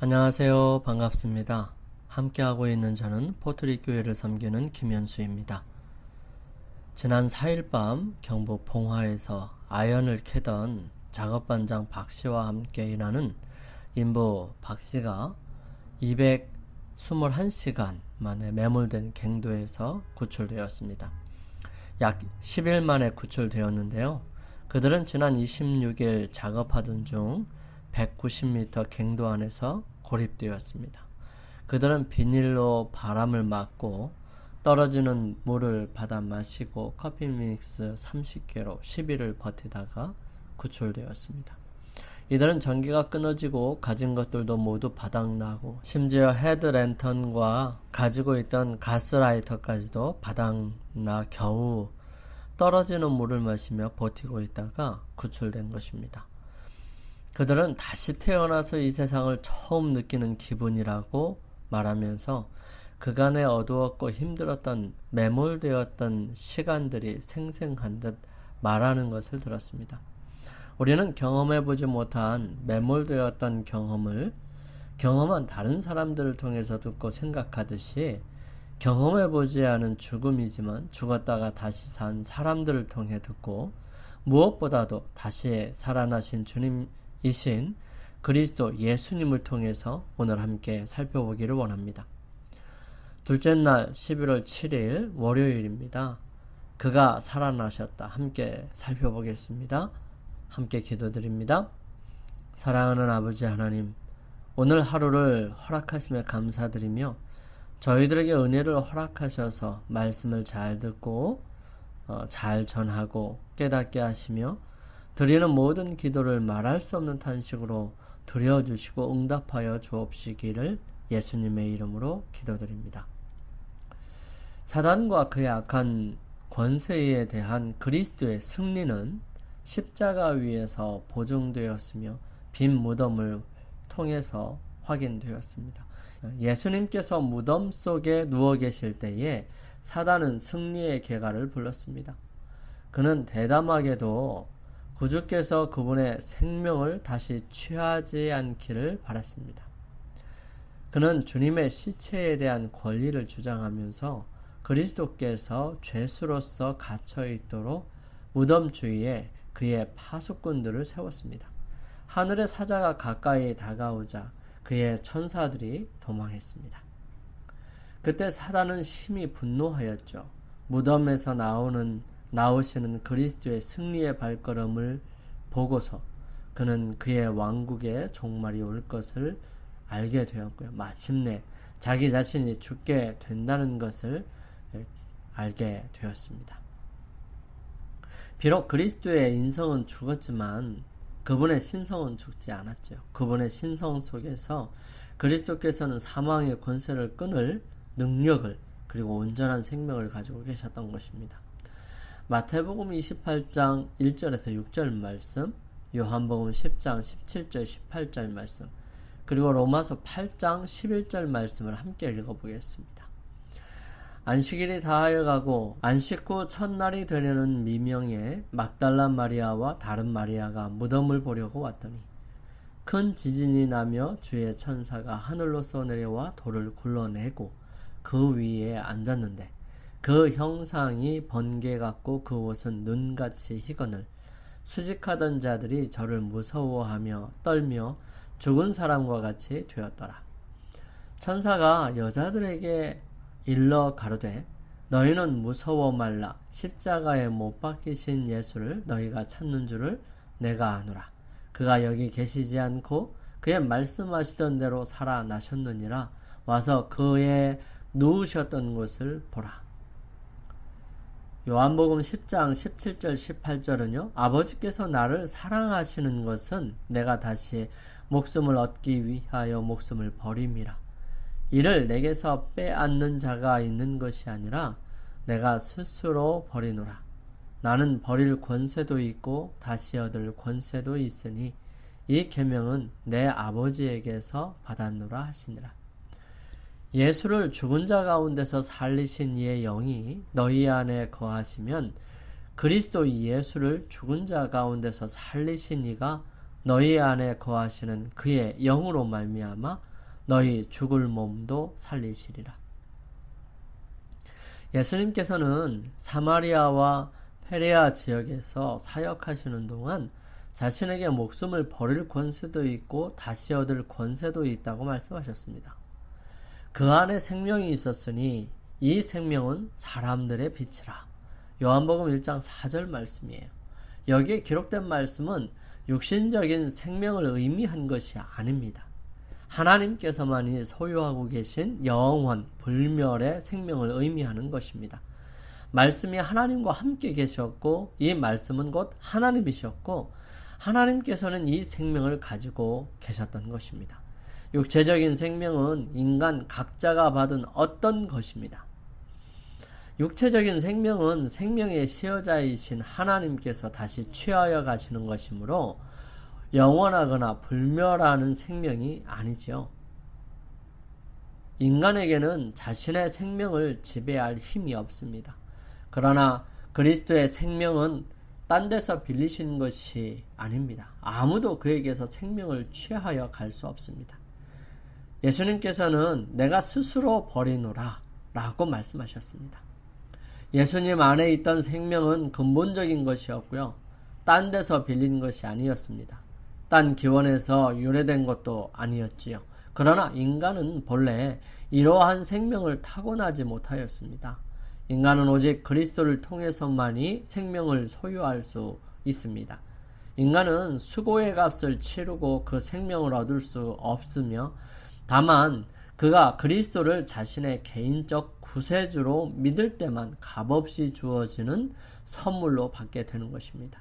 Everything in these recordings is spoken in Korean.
안녕하세요. 반갑습니다. 함께하고 있는 저는 포트리 교회를 섬기는 김현수입니다. 지난 4일 밤 경북 봉화에서 아연을 캐던 작업반장 박씨와 함께 일하는 인부 박씨가 221시간 만에 매몰된 갱도에서 구출되었습니다. 약 10일 만에 구출되었는데요. 그들은 지난 26일 작업하던 중 190m 갱도 안에서 고립되었습니다. 그들은 비닐로 바람을 막고 떨어지는 물을 받아 마시고 커피 믹스 30개로 10일을 버티다가 구출되었습니다. 이들은 전기가 끊어지고 가진 것들도 모두 바닥나고 심지어 헤드랜턴과 가지고 있던 가스라이터까지도 바닥나 겨우 떨어지는 물을 마시며 버티고 있다가 구출된 것입니다. 그들은 다시 태어나서 이 세상을 처음 느끼는 기분이라고 말하면서 그간의 어두웠고 힘들었던 매몰되었던 시간들이 생생한 듯 말하는 것을 들었습니다. 우리는 경험해보지 못한 매몰되었던 경험을 경험한 다른 사람들을 통해서 듣고 생각하듯이 경험해보지 않은 죽음이지만 죽었다가 다시 산 사람들을 통해 듣고 무엇보다도 다시 살아나신 주님이신 그리스도 예수님을 통해서 오늘 함께 살펴보기를 원합니다. 둘째 날 11월 7일 월요일입니다. 그가 살아나셨다. 함께 살펴보겠습니다. 함께 기도드립니다. 사랑하는 아버지 하나님, 오늘 하루를 허락하심에 감사드리며 저희들에게 은혜를 허락하셔서 말씀을 잘 듣고 잘 전하고 깨닫게 하시며 드리는 모든 기도를 말할 수 없는 탄식으로 드려주시고 응답하여 주옵시기를 예수님의 이름으로 기도드립니다. 사단과 그의 악한 권세에 대한 그리스도의 승리는 십자가 위에서 보증되었으며 빈 무덤을 통해서 확인되었습니다. 예수님께서 무덤 속에 누워 계실 때에 사단은 승리의 계가를 불렀습니다. 그는 대담하게도 구주께서 그분의 생명을 다시 취하지 않기를 바랐습니다. 그는 주님의 시체에 대한 권리를 주장하면서 그리스도께서 죄수로서 갇혀 있도록 무덤 주위에 그의 파수꾼들을 세웠습니다. 하늘의 사자가 가까이 다가오자 그의 천사들이 도망했습니다. 그때 사단은 심히 분노하였죠. 무덤에서 나오시는 그리스도의 승리의 발걸음을 보고서 그는 그의 왕국의 종말이 올 것을 알게 되었고요. 마침내 자기 자신이 죽게 된다는 것을 알게 되었습니다. 비록 그리스도의 인성은 죽었지만 그분의 신성은 죽지 않았죠. 그분의 신성 속에서 그리스도께서는 사망의 권세를 끊을 능력을 그리고 온전한 생명을 가지고 계셨던 것입니다. 마태복음 28장 1절에서 6절 말씀, 요한복음 10장 17절 18절 말씀, 그리고 로마서 8장 11절 말씀을 함께 읽어보겠습니다. 안식일이 다하여 가고 안식 후 첫날이 되려는 미명에 막달라 마리아와 다른 마리아가 무덤을 보려고 왔더니 큰 지진이 나며 주의 천사가 하늘로서 내려와 돌을 굴러내고 그 위에 앉았는데 그 형상이 번개 같고 그 옷은 눈같이 희거늘 수직하던 자들이 저를 무서워하며 떨며 죽은 사람과 같이 되었더라. 천사가 여자들에게 일러 가로되 너희는 무서워 말라. 십자가에 못 박히신 예수를 너희가 찾는 줄을 내가 아노라. 그가 여기 계시지 않고 그의 말씀하시던 대로 살아나셨느니라. 와서 그의 누우셨던 곳을 보라. 요한복음 10장 17절 18절은요. 아버지께서 나를 사랑하시는 것은 내가 다시 목숨을 얻기 위하여 목숨을 버림이라. 이를 내게서 빼앗는 자가 있는 것이 아니라 내가 스스로 버리노라. 나는 버릴 권세도 있고 다시 얻을 권세도 있으니 이 계명은 내 아버지에게서 받았노라 하시니라. 예수를 죽은 자 가운데서 살리신 이의 영이 너희 안에 거하시면 그리스도 예수를 죽은 자 가운데서 살리신 이가 너희 안에 거하시는 그의 영으로 말미암아 너희 죽을 몸도 살리시리라. 예수님께서는 사마리아와 페레아 지역에서 사역하시는 동안 자신에게 목숨을 버릴 권세도 있고 다시 얻을 권세도 있다고 말씀하셨습니다. 그 안에 생명이 있었으니 이 생명은 사람들의 빛이라. 요한복음 1장 4절 말씀이에요. 여기에 기록된 말씀은 육신적인 생명을 의미한 것이 아닙니다. 하나님께서만이 소유하고 계신 영원, 불멸의 생명을 의미하는 것입니다. 말씀이 하나님과 함께 계셨고 이 말씀은 곧 하나님이셨고 하나님께서는 이 생명을 가지고 계셨던 것입니다. 육체적인 생명은 인간 각자가 받은 어떤 것입니다. 육체적인 생명은 생명의 시여자이신 하나님께서 다시 취하여 가시는 것이므로 영원하거나 불멸하는 생명이 아니죠. 인간에게는 자신의 생명을 지배할 힘이 없습니다. 그러나 그리스도의 생명은 딴 데서 빌리신 것이 아닙니다. 아무도 그에게서 생명을 취하여 갈 수 없습니다. 예수님께서는 내가 스스로 버리노라 라고 말씀하셨습니다. 예수님 안에 있던 생명은 근본적인 것이었고요. 딴 데서 빌린 것이 아니었습니다. 딴 기원에서 유래된 것도 아니었지요. 그러나 인간은 본래 이러한 생명을 타고나지 못하였습니다. 인간은 오직 그리스도를 통해서만이 생명을 소유할 수 있습니다. 인간은 수고의 값을 치르고 그 생명을 얻을 수 없으며 다만 그가 그리스도를 자신의 개인적 구세주로 믿을 때만 값없이 주어지는 선물로 받게 되는 것입니다.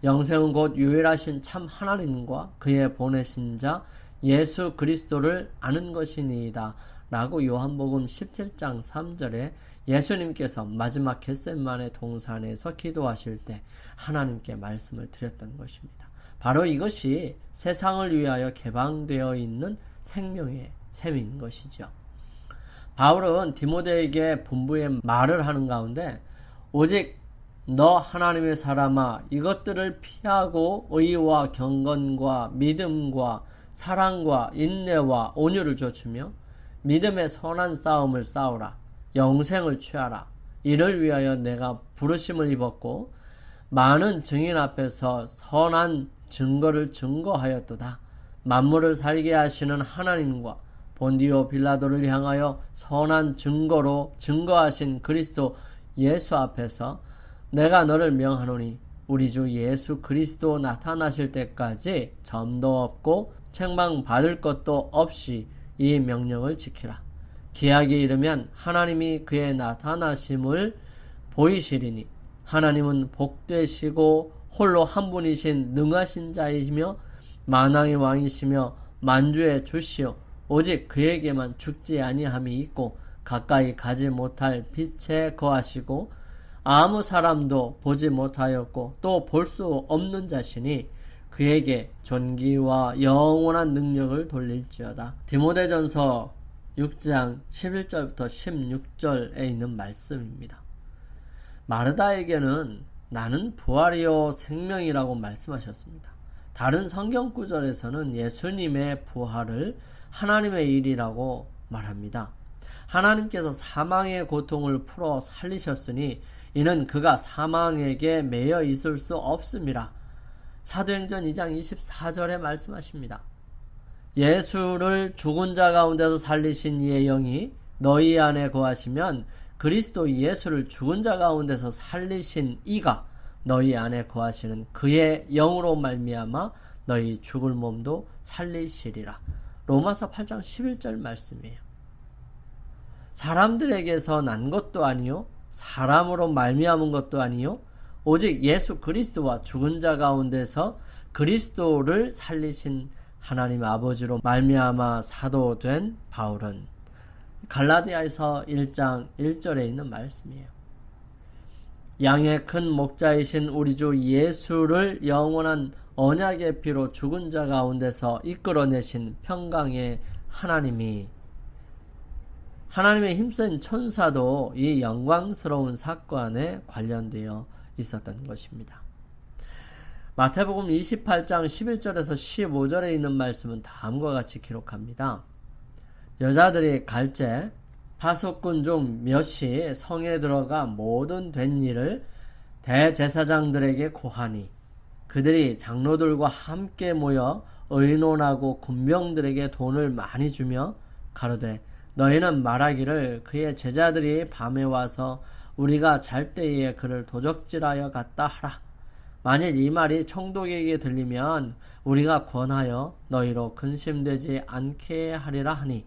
영생은 곧 유일하신 참 하나님과 그의 보내신 자 예수 그리스도를 아는 것이니이다 라고 요한복음 17장 3절에 예수님께서 마지막 겟세마네 동산에서 기도하실 때 하나님께 말씀을 드렸던 것입니다. 바로 이것이 세상을 위하여 개방되어 있는 생명의 셈인 것이죠. 바울은 디모데에게 분부의 말을 하는 가운데 오직 너 하나님의 사람아 이것들을 피하고 의와 경건과 믿음과 사랑과 인내와 온유를 좇으며 믿음의 선한 싸움을 싸우라. 영생을 취하라. 이를 위하여 내가 부르심을 입었고 많은 증인 앞에서 선한 증거를 증거하였도다. 만물을 살게 하시는 하나님과 본디오 빌라도를 향하여 선한 증거로 증거하신 그리스도 예수 앞에서 내가 너를 명하노니 우리 주 예수 그리스도 나타나실 때까지 점도 없고 책망받을 것도 없이 이 명령을 지키라. 기약이 이르면 하나님이 그의 나타나심을 보이시리니 하나님은 복되시고 홀로 한 분이신 능하신 자이시며 만왕의 왕이시며 만주의 주시오 오직 그에게만 죽지 아니함이 있고 가까이 가지 못할 빛에 거하시고 아무 사람도 보지 못하였고 또 볼 수 없는 자시니 그에게 존귀와 영원한 능력을 돌릴지어다. 디모데전서 6장 11절부터 16절에 있는 말씀입니다. 마르다에게는 나는 부활이요 생명이라고 말씀하셨습니다. 다른 성경 구절에서는 예수님의 부활을 하나님의 일이라고 말합니다. 하나님께서 사망의 고통을 풀어 살리셨으니 이는 그가 사망에게 매여 있을 수 없습니다. 사도행전 2장 24절에 말씀하십니다. 예수를 죽은 자 가운데서 살리신 이의 영이 너희 안에 거하시면 그리스도 예수를 죽은 자 가운데서 살리신 이가 너희 안에 거하시는 그의 영으로 말미암아 너희 죽을 몸도 살리시리라. 로마서 8장 11절 말씀이에요. 사람들에게서 난 것도 아니요 사람으로 말미암은 것도 아니요 오직 예수 그리스도와 죽은 자 가운데서 그리스도를 살리신 하나님 아버지로 말미암아 사도된 바울은 갈라디아에서 1장 1절에 있는 말씀이에요. 양의 큰 목자이신 우리 주 예수를 영원한 언약의 피로 죽은 자 가운데서 이끌어내신 평강의 하나님이 하나님의 힘센 천사도 이 영광스러운 사건에 관련되어 있었던 것입니다. 마태복음 28장 11절에서 15절에 있는 말씀은 다음과 같이 기록합니다. 여자들이 갈제 파수꾼 중 몇이 성에 들어가 모든 된 일을 대제사장들에게 고하니 그들이 장로들과 함께 모여 의논하고 군병들에게 돈을 많이 주며 가로되 너희는 말하기를 그의 제자들이 밤에 와서 우리가 잘 때에 그를 도적질하여 갔다 하라. 만일 이 말이 총독에게 들리면 우리가 권하여 너희로 근심되지 않게 하리라 하니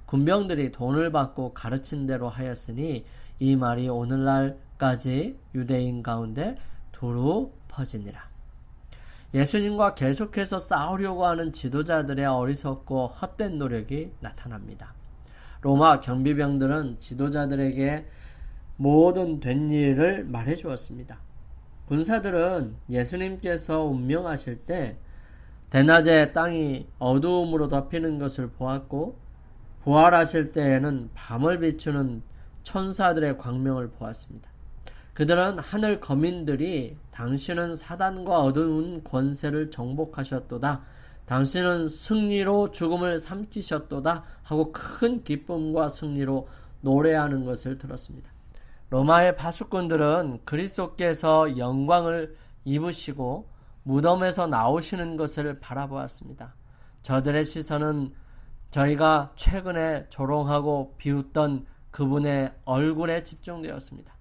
군병들이 돈을 받고 가르친 대로 하였으니 이 말이 오늘날까지 유대인 가운데 두루 퍼지니라. 예수님과 계속해서 싸우려고 하는 지도자들의 어리석고 헛된 노력이 나타납니다. 로마 경비병들은 지도자들에게 모든 된 일을 말해 주었습니다. 군사들은 예수님께서 운명하실 때 대낮에 땅이 어두움으로 덮이는 것을 보았고 부활하실 때에는 밤을 비추는 천사들의 광명을 보았습니다. 그들은 하늘 거민들이 당신은 사단과 어두운 권세를 정복하셨도다. 당신은 승리로 죽음을 삼키셨도다 하고 큰 기쁨과 승리로 노래하는 것을 들었습니다. 로마의 파수꾼들은 그리스도께서 영광을 입으시고 무덤에서 나오시는 것을 바라보았습니다. 저들의 시선은 저희가 최근에 조롱하고 비웃던 그분의 얼굴에 집중되었습니다.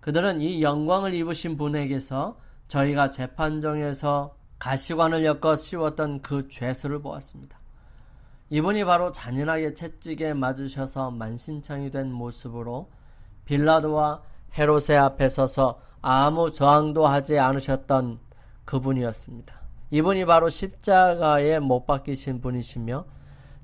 그들은 이 영광을 입으신 분에게서 저희가 재판정에서 가시관을 엮어 씌웠던 그 죄수를 보았습니다. 이분이 바로 잔인하게 채찍에 맞으셔서 만신창이 된 모습으로 빌라도와 헤롯의 앞에 서서 아무 저항도 하지 않으셨던 그분이었습니다. 이분이 바로 십자가에 못 박히신 분이시며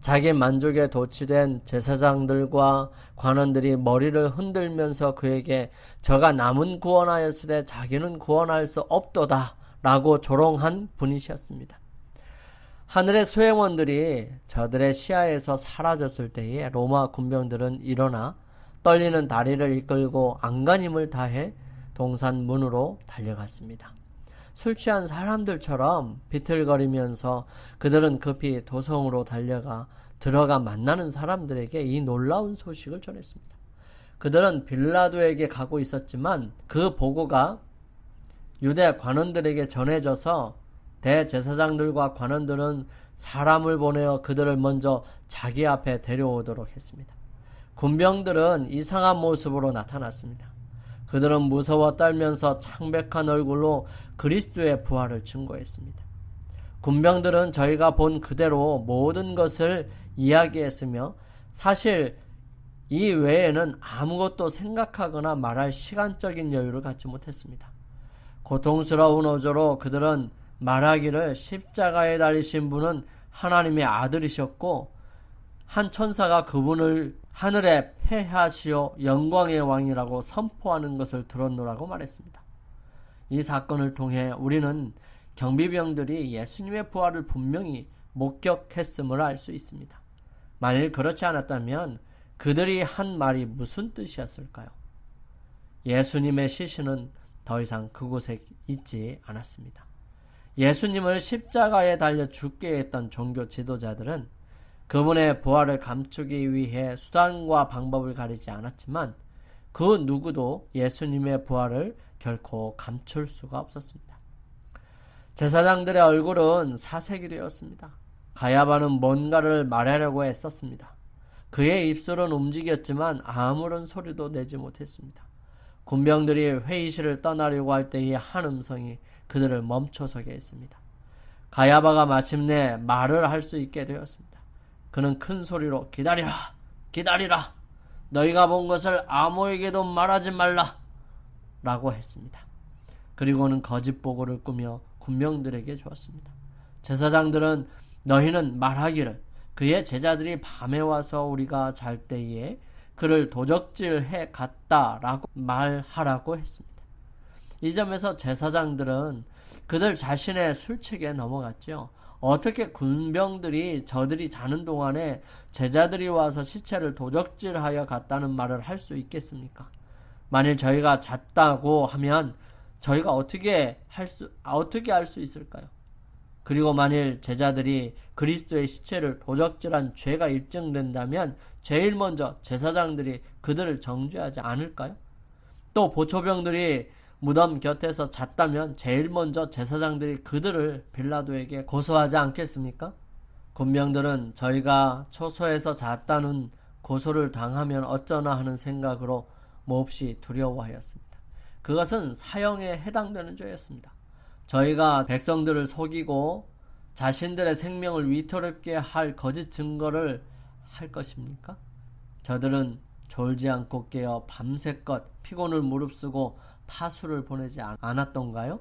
자기 만족에 도취된 제사장들과 관원들이 머리를 흔들면서 그에게 저가 남은 구원하였으되 자기는 구원할 수 없도다 라고 조롱한 분이셨습니다. 하늘의 수행원들이 저들의 시야에서 사라졌을 때에 로마 군병들은 일어나 떨리는 다리를 이끌고 안간힘을 다해 동산문으로 달려갔습니다. 술 취한 사람들처럼 비틀거리면서 그들은 급히 도성으로 달려가 들어가 만나는 사람들에게 이 놀라운 소식을 전했습니다. 그들은 빌라도에게 가고 있었지만 그 보고가 유대 관원들에게 전해져서 대제사장들과 관원들은 사람을 보내어 그들을 먼저 자기 앞에 데려오도록 했습니다. 군병들은 이상한 모습으로 나타났습니다. 그들은 무서워 떨면서 창백한 얼굴로 그리스도의 부활을 증거했습니다. 군병들은 저희가 본 그대로 모든 것을 이야기했으며 사실 이 외에는 아무것도 생각하거나 말할 시간적인 여유를 갖지 못했습니다. 고통스러운 어조로 그들은 말하기를 십자가에 달리신 분은 하나님의 아들이셨고 한 천사가 그분을 하늘에 폐하시어 영광의 왕이라고 선포하는 것을 들었노라고 말했습니다. 이 사건을 통해 우리는 경비병들이 예수님의 부활을 분명히 목격했음을 알 수 있습니다. 만일 그렇지 않았다면 그들이 한 말이 무슨 뜻이었을까요? 예수님의 시신은 더 이상 그곳에 있지 않았습니다. 예수님을 십자가에 달려 죽게 했던 종교 지도자들은 그분의 부활을 감추기 위해 수단과 방법을 가리지 않았지만 그 누구도 예수님의 부활을 결코 감출 수가 없었습니다. 제사장들의 얼굴은 사색이 되었습니다. 가야바는 뭔가를 말하려고 애썼습니다. 그의 입술은 움직였지만 아무런 소리도 내지 못했습니다. 군병들이 회의실을 떠나려고 할 때의 한 음성이 그들을 멈춰서게 했습니다. 가야바가 마침내 말을 할 수 있게 되었습니다. 그는 큰 소리로 기다리라, 기다리라. 너희가 본 것을 아무에게도 말하지 말라 라고 했습니다. 그리고는 거짓 보고를 꾸며 군병들에게 주었습니다. 제사장들은 너희는 말하기를 그의 제자들이 밤에 와서 우리가 잘 때에 그를 도적질해 갔다라고 말하라고 했습니다. 이 점에서 제사장들은 그들 자신의 술책에 넘어갔죠. 어떻게 군병들이 저들이 자는 동안에 제자들이 와서 시체를 도적질하여 갔다는 말을 할 수 있겠습니까? 만일 저희가 잤다고 하면 저희가 어떻게 할 수 있을까요? 그리고 만일 제자들이 그리스도의 시체를 도적질한 죄가 입증된다면 제일 먼저 제사장들이 그들을 정죄하지 않을까요? 또 보초병들이 무덤 곁에서 잤다면 제일 먼저 제사장들이 그들을 빌라도에게 고소하지 않겠습니까? 군병들은 저희가 초소에서 잤다는 고소를 당하면 어쩌나 하는 생각으로 몹시 두려워하였습니다. 그것은 사형에 해당되는 죄였습니다. 저희가 백성들을 속이고 자신들의 생명을 위태롭게 할 거짓 증거를 할 것입니까? 저들은 졸지 않고 깨어 밤새껏 피곤을 무릅쓰고 파수를 보내지 않았던가요?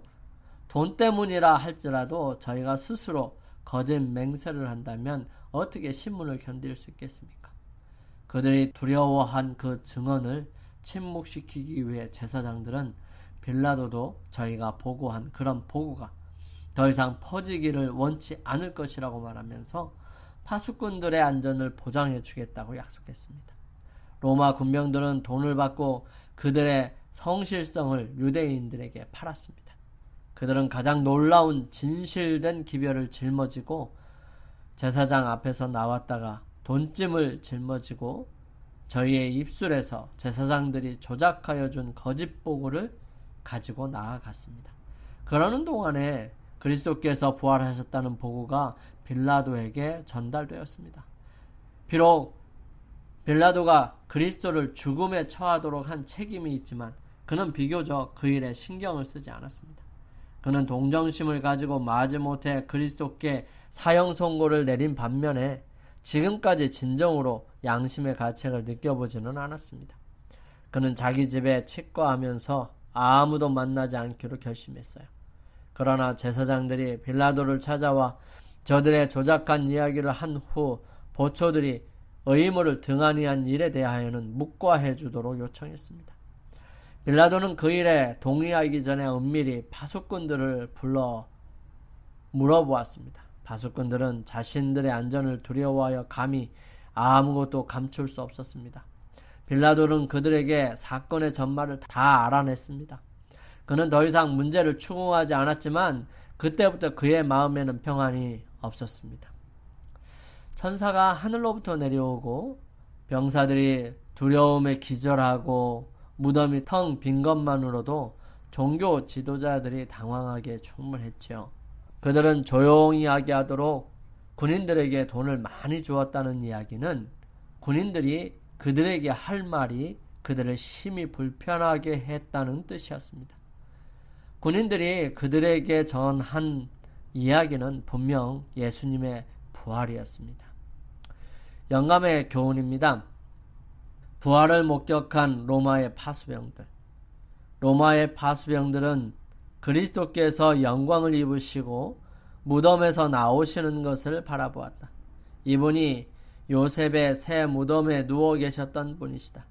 돈 때문이라 할지라도 저희가 스스로 거짓 맹세를 한다면 어떻게 신문을 견딜 수 있겠습니까? 그들이 두려워한 그 증언을 침묵시키기 위해 제사장들은 빌라도도 저희가 보고한 그런 보고가 더 이상 퍼지기를 원치 않을 것이라고 말하면서 파수꾼들의 안전을 보장해 주겠다고 약속했습니다. 로마 군병들은 돈을 받고 그들의 성실성을 유대인들에게 팔았습니다. 그들은 가장 놀라운 진실된 기별을 짊어지고 제사장 앞에서 나왔다가 돈찜을 짊어지고 저희의 입술에서 제사장들이 조작하여 준 거짓 보고를 가지고 나아갔습니다. 그러는 동안에 그리스도께서 부활하셨다는 보고가 빌라도에게 전달되었습니다. 비록 빌라도가 그리스도를 죽음에 처하도록 한 책임이 있지만 그는 비교적 그 일에 신경을 쓰지 않았습니다. 그는 동정심을 가지고 마지못해 그리스도께 사형 선고를 내린 반면에 지금까지 진정으로 양심의 가책을 느껴보지는 않았습니다. 그는 자기 집에 치과하면서 아무도 만나지 않기로 결심했어요. 그러나 제사장들이 빌라도를 찾아와 저들의 조작한 이야기를 한 후 보초들이 의무를 등한히 한 일에 대하여는 묵과해 주도록 요청했습니다. 빌라도는 그 일에 동의하기 전에 은밀히 파수꾼들을 불러 물어보았습니다. 파수꾼들은 자신들의 안전을 두려워하여 감히 아무것도 감출 수 없었습니다. 빌라도는 그들에게 사건의 전말을 다 알아냈습니다. 그는 더 이상 문제를 추궁하지 않았지만 그때부터 그의 마음에는 평안이 없었습니다. 천사가 하늘로부터 내려오고 병사들이 두려움에 기절하고 무덤이 텅 빈 것만으로도 종교 지도자들이 당황하기에 충분했죠. 그들은 조용히 하게 하도록 군인들에게 돈을 많이 주었다는 이야기는 군인들이 그들에게 할 말이 그들을 심히 불편하게 했다는 뜻이었습니다. 군인들이 그들에게 전한 이야기는 분명 예수님의 부활이었습니다. 영감의 교훈입니다. 부활을 목격한 로마의 파수병들. 로마의 파수병들은 그리스도께서 영광을 입으시고 무덤에서 나오시는 것을 바라보았다. 이분이 요셉의 새 무덤에 누워 계셨던 분이시다.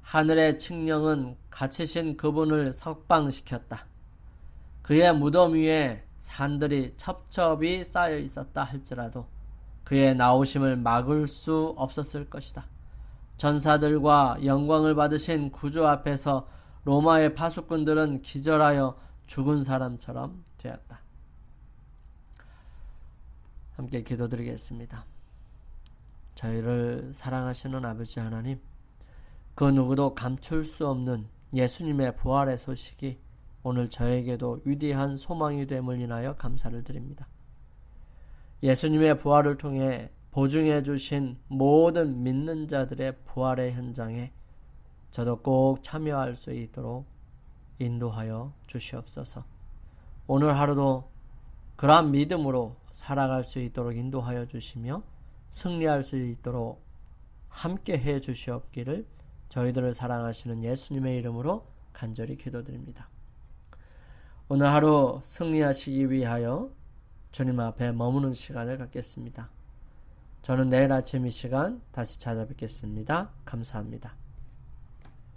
하늘의 칙령은 갇히신 그분을 석방시켰다. 그의 무덤 위에 산들이 첩첩이 쌓여 있었다 할지라도 그의 나오심을 막을 수 없었을 것이다. 전사들과 영광을 받으신 구주 앞에서 로마의 파수꾼들은 기절하여 죽은 사람처럼 되었다. 함께 기도드리겠습니다. 저희를 사랑하시는 아버지 하나님, 그 누구도 감출 수 없는 예수님의 부활의 소식이 오늘 저에게도 위대한 소망이 됨을 인하여 감사를 드립니다. 예수님의 부활을 통해 보증해 주신 모든 믿는 자들의 부활의 현장에 저도 꼭 참여할 수 있도록 인도하여 주시옵소서. 오늘 하루도 그러한 믿음으로 살아갈 수 있도록 인도하여 주시며 승리할 수 있도록 함께 해 주시옵기를 저희들을 사랑하시는 예수님의 이름으로 간절히 기도드립니다. 오늘 하루 승리하시기 위하여 주님 앞에 머무는 시간을 갖겠습니다. 저는 내일 아침 이 시간 다시 찾아뵙겠습니다. 감사합니다.